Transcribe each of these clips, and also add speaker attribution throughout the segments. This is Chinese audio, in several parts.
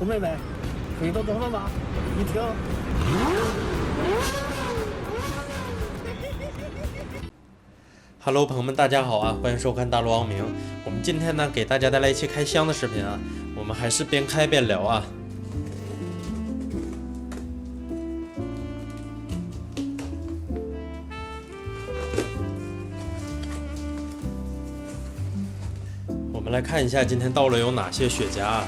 Speaker 1: 臭妹妹，可以都懂了吗？你听。
Speaker 2: Hello， 朋友们，大家好啊！欢迎收看大陆王明。我们今天呢，给大家带来一期开箱的视频啊。我们还是边开边聊啊。我们来看一下今天到了有哪些雪茄啊。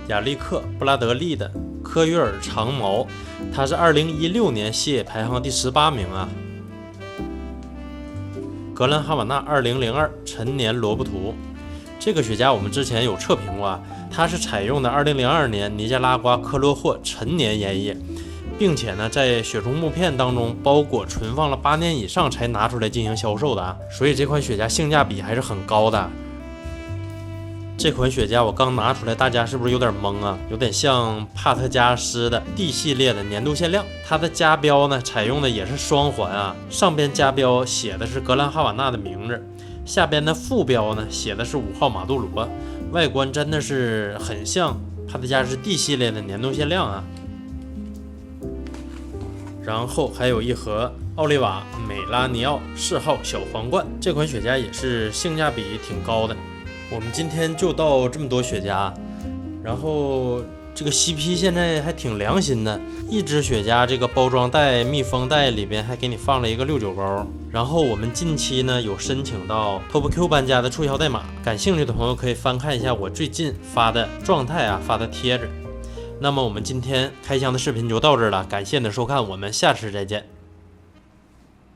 Speaker 2: 雅利克布拉德利的科约尔长毛，它是2016年西野排行第18名啊。格兰哈瓦那2002陈年罗布图，这个雪茄我们之前有测评过啊，它是采用的2002年尼加拉瓜科罗霍陈年烟叶，并且呢在雪中木片当中包裹存放了8年以上才拿出来进行销售的啊，所以这款雪茄性价比还是很高的。这款雪茄我刚拿出来，大家是不是有点懵啊？有点像帕特加斯的 D 系列的年度限量，它的加标呢采用的也是双环啊，上边加标写的是格兰哈瓦那的名字，下边的副标呢写的是5号马杜罗，外观真的是很像帕特加斯 D 系列的年度限量啊。然后还有一盒奥利瓦美拉尼奥4号小皇冠，这款雪茄也是性价比挺高的。我们今天就到这么多雪茄，然后这个 CP 现在还挺良心的，一支雪茄这个包装袋密封袋里边还给你放了一个69包。然后我们近期呢有申请到 TopQ 搬家的促销代码，感兴趣的朋友可以翻看一下我最近发的状态啊，发的贴纸。那么我们今天开箱的视频就到这儿了，感谢你的收看，我们下次再见。